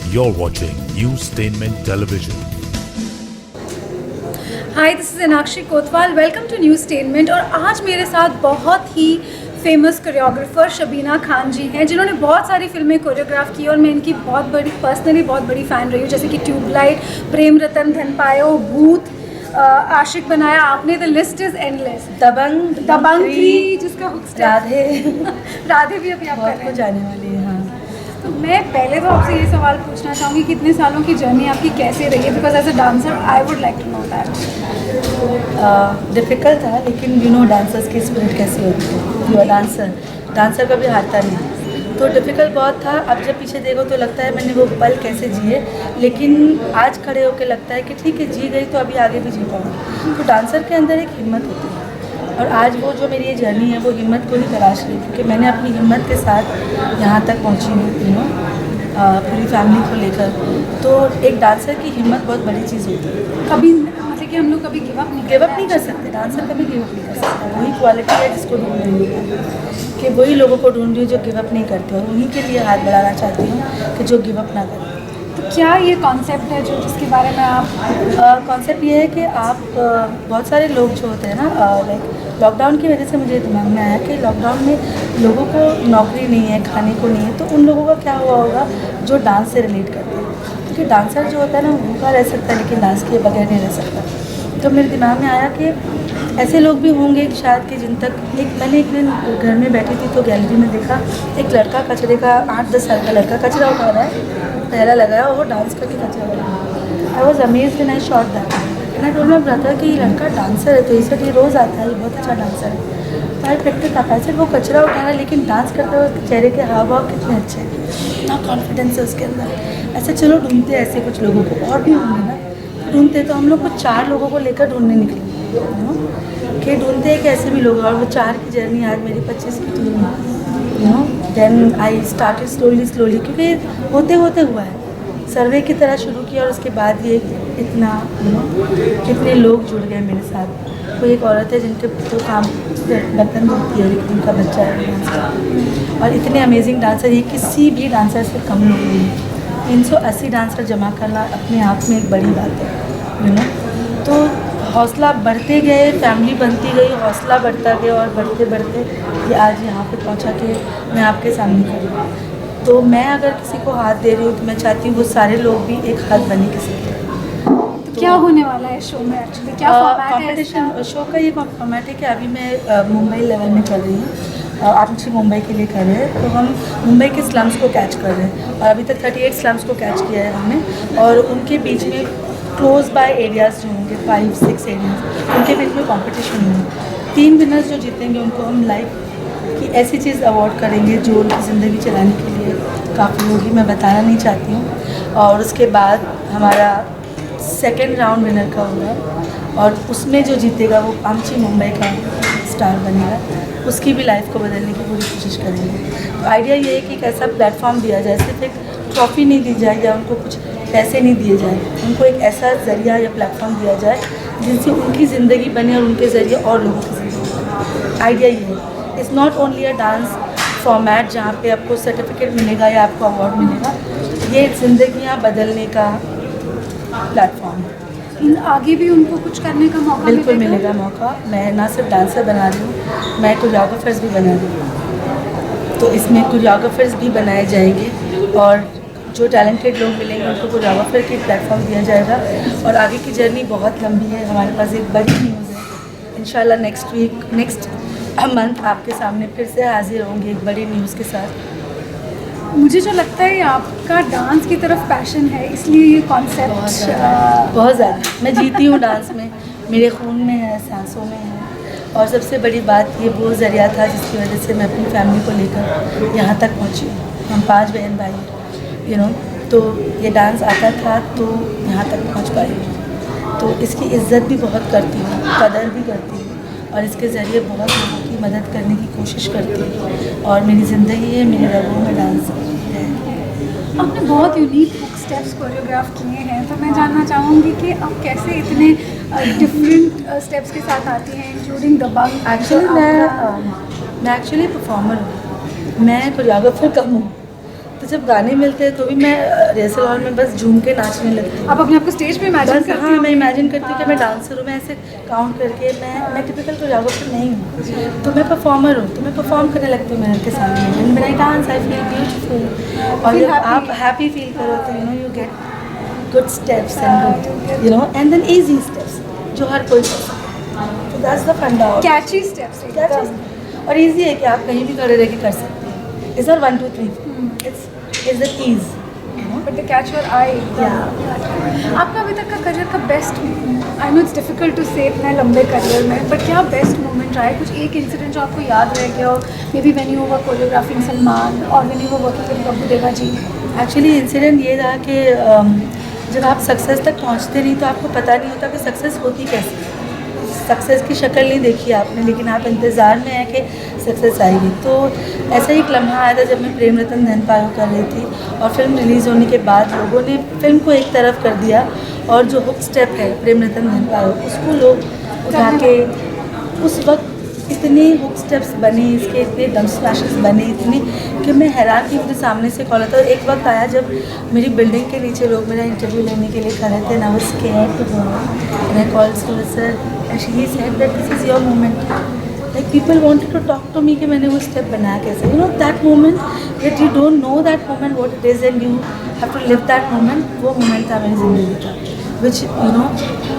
You're watching Newstainment Television. Hi, this is Meenakshi Kotwal. Welcome to Newstainment. और आज मेरे साथ बहुत ही फेमस कोरियोग्राफर शबीना खान जी हैं, जिन्होंने बहुत सारी फिल्में कोरियोग्राफ की और मैं इनकी पर्सनली बहुत बड़ी फ़ैन रही हूँ। जैसे कि ट्यूबलाइट, प्रेम रतन धन पायो, भूत, आशिक बनाया आपने, द लिस्ट इज़ एंडलेस। दबंग 3 जिसका राधे भी अभी आप कर रहे हैं, जाने वाली है। हाँ, तो मैं पहले तो आपसे ये सवाल पूछना चाहूँगी कि इतने सालों की जर्नी आपकी कैसे रही है? Because as a dancer I would like to know that. Difficult था, लेकिन डांसर्स की स्पिरिट कैसी होती है। यू डांसर कभी हारता नहीं। तो डिफ़िकल्ट बहुत था। अब जब पीछे देखो तो लगता है मैंने वो पल कैसे जिए, लेकिन आज खड़े होकर लगता है कि ठीक है, जी गई तो अभी आगे भी जी पाऊँगी। तो डांसर के अंदर एक हिम्मत होती है, और आज वो जो मेरी ये जर्नी है वो हिम्मत को ही तलाश रही, क्योंकि मैंने अपनी हिम्मत के साथ यहाँ तक पहुँची हूँ, पूरी फैमिली को लेकर। तो एक डांसर की हिम्मत बहुत बड़ी चीज़ होती है। कभी मतलब कि हम लोग कभी गिव अप नहीं कर सकते। डांसर कभी गिव अप नहीं कर सकता। वही क्वालिटी है जिसको ढूंढ रही हूँ, कि वही लोगों को ढूंढ रही हूँ जो गिव अप नहीं करते, और उन्हीं के लिए हाथ बढ़ाना चाहती हूँ कि जो गिव अप ना करें। तो क्या ये कॉन्सेप्ट है जिसके बारे में आप कॉन्सेप्ट ये है कि आप बहुत सारे लोग जो होते हैं ना, लाइक लॉकडाउन की वजह से मुझे दिमाग में आया कि लॉकडाउन में लोगों को नौकरी नहीं है, खाने को नहीं है, तो उन लोगों का क्या हुआ होगा जो डांस से रिलेट करते हैं। क्योंकि डांसर जो होता है ना, वो भूखा रह सकता है लेकिन डांस के बगैर नहीं रह सकता। तो मेरे दिमाग में आया कि ऐसे लोग भी होंगे शायद कि जिन तक मैंने एक दिन घर में बैठी थी तो गैलरी में देखा एक लड़का कचरे का 8-10 साल का लड़का कचरा उठा रहा है, पहला लगाया और वो डांस करके कचरा लगा। I was amazed and I shot that. And I told my brother कि ये लड़का डांसर है, तो ये रोज़ आता है, ये बहुत अच्छा डांसर है। तो आई प्रैक्टिस आता है, वो कचरा उठा रहा है लेकिन डांस करते हुए उसके चेहरे के हाव भाव कितने अच्छे हैं, इतना कॉन्फिडेंस है उसके अंदर। ऐसे चलो ढूंढते हैं ऐसे कुछ लोगों को, और भी होंगे ना, ढूंढते। तो हम लोग कुछ 4 लोगों को लेकर ढूंढने निकले कि ढूंढते हैं कि ऐसे भी लोग, और वो 4 की जर्नी आज मेरी 25 की टीम है। देन आई स्टार्टेड स्लोली, क्योंकि होते होते हुआ है, सर्वे की तरह शुरू किया, और उसके बाद ये इतना कितने लोग जुड़ गए मेरे साथ। कोई एक औरत है जिनके जो काम बर्तन धोती है, लेकिन उनका बच्चा है, और इतने अमेजिंग डांसर, ये किसी भी डांसर से कम लोग नहीं है। 380 डांसर जमा करना अपने आप में एक बड़ी बात है, तो हौसला बढ़ते गए, फैमिली बनती गई, हौसला बढ़ता गया, और बढ़ते बढ़ते ये आज यहाँ पे पहुँचा के मैं आपके सामने खड़ी हूँ। तो मैं अगर किसी को हाथ दे रही हूँ तो मैं चाहती हूँ वो सारे लोग भी एक हाथ बने किसी के। तो क्या होने वाला है शो में एक्चुअली, क्या कॉम्पिटिशन शो का ये फॉर्मेट है कि अभी मैं मुंबई लेवल में कर रही हूँ, आप मुंबई के लिए कर रहे हैं, तो हम मुंबई के स्लम्स को कैच कर रहे हैं, और अभी तक 38 स्लम्स को कैच किया है हमने, और उनके बीच में क्लोज बाय एरियाज़ जो होंगे 5-6 एरियाज, उनके बीच में कंपटीशन होंगे। 3 विनर्स जो जीतेंगे उनको हम लाइफ की ऐसी चीज़ अवार्ड करेंगे जो उनकी ज़िंदगी चलाने के लिए काफ़ी होगी, मैं बताना नहीं चाहती हूँ। और उसके बाद हमारा सेकेंड राउंड विनर का होगा, और उसमें जो जीतेगा वो आमची मुंबई का स्टार बनेगा, उसकी भी लाइफ को बदलने की पूरी कोशिश करेंगे। तो आइडिया ये है कि एक ऐसा प्लेटफॉर्म दिया जाए, सिर्फ एक ट्रॉफ़ी नहीं दी जाए या उनको कुछ पैसे नहीं दिए जाए, उनको एक ऐसा ज़रिया या प्लेटफॉर्म दिया जाए जिनसे उनकी ज़िंदगी बने और उनके ज़रिए और लोगों की ज़िंदगी बने। आइडिया ये है, it's not only a dance format जहाँ पे आपको सर्टिफिकेट मिलेगा या आपको अवार्ड मिलेगा, ये ज़िंदगियाँ बदलने का प्लेटफॉर्म है। आगे भी उनको कुछ करने का मौका बिल्कुल मिलेगा मौका। मैं ना सिर्फ डांसर बना रही हूँ, मैं कोरियोग्राफर्स भी बना रही हूँ, तो इसमें कोरियोग्राफर्स भी बनाए जाएंगे, और जो टैलेंटेड लोग मिलेंगे उनको कोरियोग्राफर की प्लेटफॉर्म दिया जाएगा। और आगे की जर्नी बहुत लंबी है, हमारे पास एक बड़ी न्यूज़ है। इंशाल्लाह नेक्स्ट मंथ आपके सामने फिर से हाजिर होंगे एक बड़ी न्यूज़ के साथ। मुझे जो लगता है आपका डांस की तरफ पैशन है, इसलिए ये कॉन्सेप्ट बहुत ज़्यादा मैं जीती हूँ डांस में, मेरे खून में है, सांसों में है। और सबसे बड़ी बात ये वो ज़रिया था जिसकी वजह से मैं अपनी फैमिली को लेकर यहाँ तक पहुँची हूँ। हम 5 बहन भाई तो ये डांस आता था तो यहाँ तक पहुँच पाई हूँ। तो इसकी इज़्ज़त भी बहुत करती हूँ, कदर भी करती हूँ, और इसके ज़रिए बहुत लोगों की मदद करने की कोशिश करती हूँ, और मेरी ज़िंदगी है, मेरे रगों में डांस है। आपने बहुत यूनिक स्टेप्स कोरियोग्राफ किए हैं, तो मैं जानना चाहूँगी कि आप कैसे इतने डिफरेंट स्टेप्स के साथ आती हैं, इंक्लूडिंग दबंग। एक्चुअली मैं परफॉर्मर हूँ, मैं कोरियोग्राफर कम हूँ, तो तो जब गाने मिलते हैं तो भी मैं रिहर्सल हॉल में बस झूम के नाचने लगती हूँ। आप अपने आप को स्टेज पे इमेजिन बस करती हाँ, हो? मैं इमेजिन करती हूँ कि मैं डांसर हूँ, मैं ऐसे काउंट करके मैं टिपिकल कोरियोग्राफर नहीं हूँ, तो मैं परफॉर्मर हूँ, तो मैं परफॉर्म करने लगती हूँ मिरर के सामने। मेरा डांस आई फील ब्यूटीफुल, और जब आप हैप्पी फील करो तो you know you get good steps and good you know and then easy steps जो हर कोई कर सकता है। तो दैट्स द फंडा। कैची स्टेप्स और इजी है कि आप कहीं भी खड़े रह के कर सकते हैं। It's not 1 2 3, it's the ease. But the catch your eye. आपका अभी तक का करियर का best, I know it's difficult to say इतने लंबे करियर में, बट क्या बेस्ट मोमेंट रहा है? कुछ एक इंसिडेंट जो आपको याद रह गया हो, maybe when you were choreographing Salman और when you were working with Prabhu Deva ji? Actually incident ये रहा कि जब आप सक्सेस तक पहुंचते नहीं तो आपको पता नहीं होता कि सक्सेस होती कैसे। सक्सेस की शक्ल नहीं देखी आपने, लेकिन आप इंतज़ार में हैं कि सक्सेस आएगी। तो ऐसा ही एक लम्हा आया था जब मैं प्रेम रतन धन पायो कर रही थी, और फिल्म रिलीज़ होने के बाद लोगों ने फिल्म को एक तरफ कर दिया, और जो हुक स्टेप है प्रेम रतन धन पायो उसको लोग उठा के, उस वक्त इतने हुक स्टेप्स बने, इसके इतने डम स्मैशेस बने, इतने कि मैं हैरान थी। मुझे सामने से कॉल आता, और एक वक्त आया जब मेरी बिल्डिंग के नीचे लोग मेरा इंटरव्यू लेने के लिए खड़े थे, ना वो scared to go, and I called sir and she said that this is your moment. Like people wanted to talk to me कि मैंने वो स्टेप बनाया कैसे, you know that moment that you don't know that moment what it is and you have to live that moment. वो moment था मेरी ज़िंदगी का, विच यू नो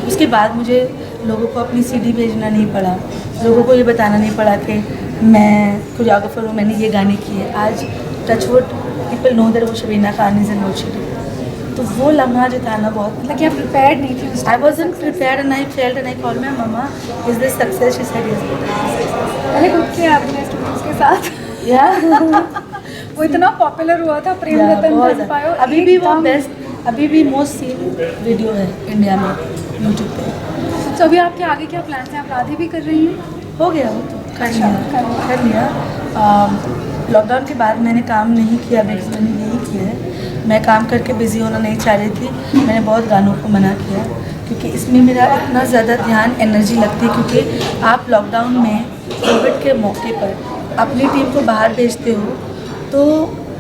उसके बाद मुझे लोगों को अपनी सीडी भेजना नहीं पड़ा, लोगों को ये बताना नहीं पड़ा कि मैं कोरियोग्राफर हूँ, मैंने ये गाने किए। आज टचवुड पीपल नो दैट वो शबीना खान इज़ एन ओशिडी। तो वो लम्हा जो था ना बहुत, मतलब कि आप प्रिपेयर्ड नहीं थी उस I wasn't prepared and I felt and I call my मम्मा, is this success? She said yes बेटा। पहले खुद के अपने स्टूडेंट्स के साथ या वो इतना पॉपुलर हुआ था प्रेम रतन धन पायो। अभी भी वो बेस्ट, अभी भी मोस्ट सीन वीडियो है इंडिया में यूट्यूब पे। तो अभी आपके आगे क्या प्लान्स हैं? आप शादी भी कर रही हैं? हो गया, वो तो कर लिया। लॉकडाउन के बाद मैंने काम नहीं किया, बिकॉज मैंने यही किया है, मैं काम करके बिज़ी होना नहीं चाह रही थी। मैंने बहुत गानों को मना किया क्योंकि इसमें मेरा इतना ज़्यादा ध्यान एनर्जी लगती है, क्योंकि आप लॉकडाउन में कोविड के मौके पर अपनी टीम को बाहर भेजते हो तो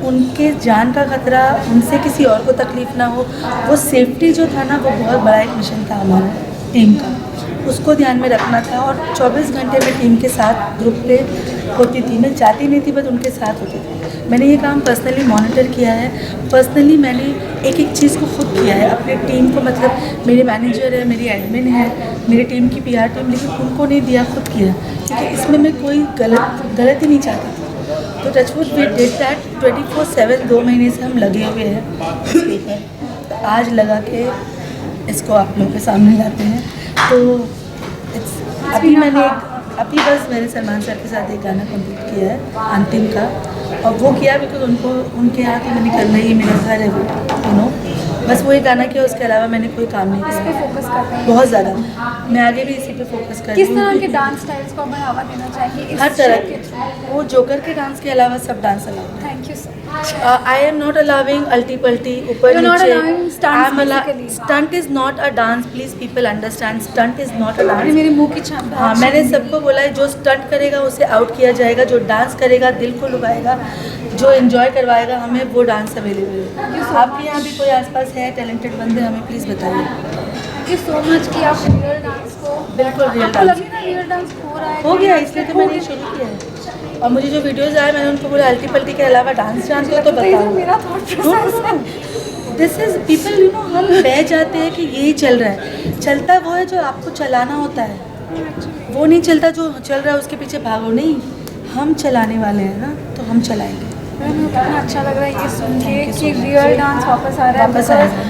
उनके जान का खतरा, उनसे किसी और को तकलीफ़ ना हो, वो सेफ्टी जो था ना वो बहुत बड़ा एक मिशन था हमारा टीम का, उसको ध्यान में रखना था। और 24 घंटे में टीम के साथ ग्रुप पे होती थी, मैं चाहती नहीं थी बट उनके साथ होती थी। मैंने ये काम पर्सनली मॉनिटर किया है, पर्सनली मैंने एक एक चीज़ को खुद किया है अपनी टीम को, मतलब मेरे मैनेजर है, मेरी एडमिन है, मेरी टीम की PR टीम, लेकिन उनको नहीं दिया, खुद किया, क्योंकि इसमें मैं कोई गलत ही नहीं चाहती थी। तो टचवुड वी डिड दैट 24/7, 2 महीने से हम लगे हुए हैं। तो आज लगा के इसको आप लोगों के सामने लाते हैं। तो अभी बस मैंने सलमान सर के साथ एक गाना कंप्लीट किया है अंतिम का, और वो किया बिकॉज उनके यहाँ तो मैंने करना ही, मेरा घर है वो, यू नो, बस वो एक गाना किया, उसके अलावा मैंने कोई काम नहीं इस किया। पे फोकस कर रहे हैं? बहुत ज़्यादा, मैं आगे भी इसी पे फोकस कर रही किस हूँ। तरह के डांस स्टाइल्स को बढ़ावा देना चाहिए इस हर तरह शो के, वो जोकर के डांस के अलावा सब डांस अलावा। Thank you sir. I am not allowing अल्टी पल्टी ऊपर You're not allowing नीचे। stunts basically. Stunt is not a dance, please people understand, stunt is not a आपने डांस। मेरे मुंह की छाप। हाँ, मैंने सबको बोला है, जो स्टंट करेगा उसे आउट किया जाएगा, जो डांस करेगा दिल को लुभाएगा, जो एंजॉय करवाएगा हमें, वो डांस अवेलेबल है। आपके यहाँ भी कोई आसपास है टैलेंटेड बंदे, हमें प्लीज़ बताइए। थैंक यू सो मच कि आप रियल डांस को, बिल्कुल रियल आपको डांस लगे ना रियल डांस हो रहा है? हो गया, इसलिए तो मैंने ये शुरू किया है। और मुझे जो वीडियोज़ आए मैंने उनको बोला अल्टी पल्टी के अलावा डांस को तो तो ये बताओ। मेरा थॉट प्रोसेस है। This is people, you know, हम बह जाते हैं कि यही चल रहा है। चलता वो है जो आपको चलाना होता है, वो नहीं चलता जो चल रहा है उसके पीछे भागो। नहीं, हम चलाने वाले हैं ना, तो हम चलाएंगे। मुझे इतना अच्छा लग रहा है ये सुन के कि रियल डांस वापस आ रहा है। वापस आएगा।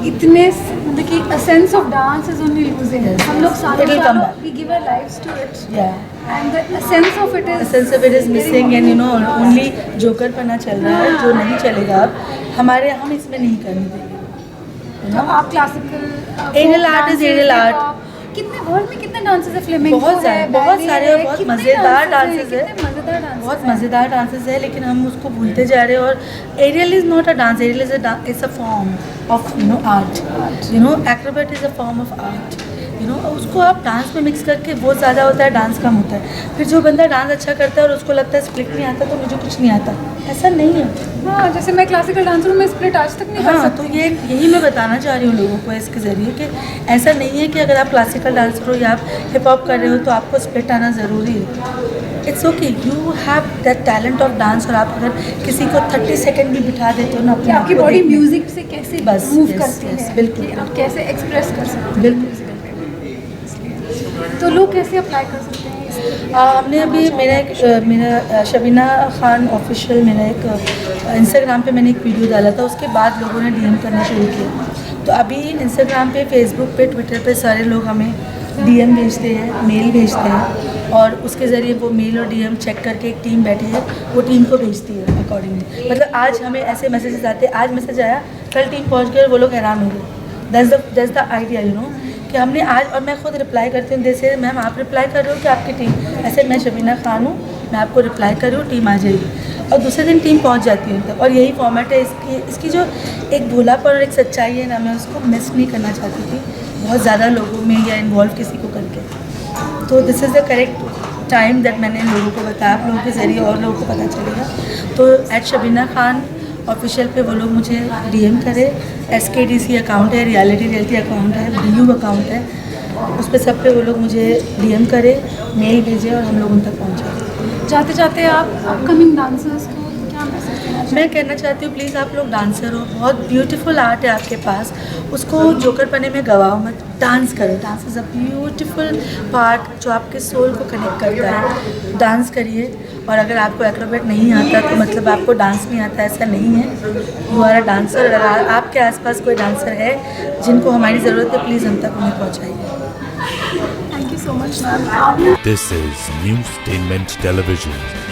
इतने मतलब कि sense of dance is only losing. हम लोग It will come back. We give our lives to it Yeah. And the sense of it is sense of it is missing and you know only जोकर पना चल रहा है, जो नहीं चलेगा अब हमारे, हम इसमें नहीं करने देंगे। तो आप classical Aerial art is aerial art. कितने वर्ल्ड में कितने डांसेस है? फ्लेमेंको बहुत सारे, है, बहुत ballet सारे है, और बहुत कितने मज़ेदार dances डांसेस हैं, है, कितने मज़ेदार डांसेस बहुत हैं। मज़ेदार डांसेस है, लेकिन हम उसको भूलते जा रहे हैं। और aerial is not a dance, aerial is a form of you know art, you know, acrobat is a form of art. You know, उसको आप डांस में मिक्स करके वो ज़्यादा होता है, डांस कम होता है। फिर जो बंदा डांस अच्छा करता है और उसको लगता है स्प्लिट नहीं आता तो मुझे कुछ नहीं आता, ऐसा नहीं है। हाँ, जैसे मैं क्लासिकल डांसर हूँ, मैं स्प्लिट आज तक नहीं कर हाँ, सकती। तो यही मैं बताना चाह रही हूँ लोगों को इसके ज़रिए कि ऐसा नहीं है कि अगर आप क्लासिकल डांसर हो या आप हिप हॉप कर रहे हो तो आपको स्प्लिट आना ज़रूरी है। It's okay, you have that talent of dance. और आप अगर किसी को 30 सेकंड भी बिठा देते हो ना कि अपने आपकी आप को बॉडी देखने, म्यूजिक से कैसे बस, मूव yes, करती yes, है, बिल्कुल, कि आप कैसे एक्सप्रेस कर सकते हैं बिल्कुल। म्यूजिकल पे। तो लोग कैसे अप्लाई कर सकते हैं इस- हमने अभी मेरा शबीना खान ऑफिशियल मेरा एक इंस्टाग्राम पे मैंने एक वीडियो डाला था, उसके बाद लोगों ने डीएम करना शुरू किया। तो अभी इंस्टाग्राम पे, फेसबुक पे, ट्विटर पे सारे लोग हमें डीएम भेजते हैं, मेल भेजते हैं, और उसके ज़रिए वो मेल और डीएम चेक करके एक टीम बैठी है, वो टीम को भेजती है अकॉर्डिंगली। मतलब आज हमें ऐसे मैसेजेस आते हैं, आज मैसेज आया, कल टीम पहुँच गई और वो लोग हैरान हो गए। That's the idea, you know, कि हमने आज, और मैं खुद रिप्लाई करती हूँ, जैसे मैम आप रिप्लाई कर रहे हो कि आपकी टीम, ऐसे मैं शबीना खान हूँ, मैं आपको रिप्लाई कर रही हूँ, टीम आ जाएगी, और दूसरे दिन टीम पहुँच जाती है उन तक। और यही फॉर्मेट है इसकी जो एक भोलापन और एक सच्चाई है ना, मैं उसको मिस नहीं करना चाहती थी बहुत ज़्यादा लोगों में या इन्वॉल्व किसी को करके। तो this is the correct time that मैंने लोगों को बताया, आप लोगों के ज़रिए और लोगों को पता चलेगा। तो एट शबीना खान ऑफिशियल पे वो लोग मुझे डीएम करे, SKDC अकाउंट है, रियलिटी अकाउंट है, BU अकाउंट है, उस पर सब पे वो लोग मुझे डीएम करे, मेल भेजे और हम लोग उन तक पहुँचे। जाते जाते आप अपकमिंग डांसर्स को क्या मैसेज देना चाहते मैं कहना चाहती हूँ, प्लीज़ आप लोग डांसर हो, बहुत ब्यूटीफुल आर्ट है आपके पास, उसको जोकर पने में गवाओ मत, डांस करो। Dance is a beautiful part जो आपके सोल को कनेक्ट करता है। डांस करिए, और अगर आपको एक्रोबेट नहीं आता तो मतलब आपको डांस नहीं आता, ऐसा नहीं है। You are a dancer. अगर आपके आसपास कोई डांसर है जिनको हमारी ज़रूरत है, प्लीज़ हम तक उन्हें पहुँचाइए। हैं? Thank you so much ma'am. This is Newstainment Television.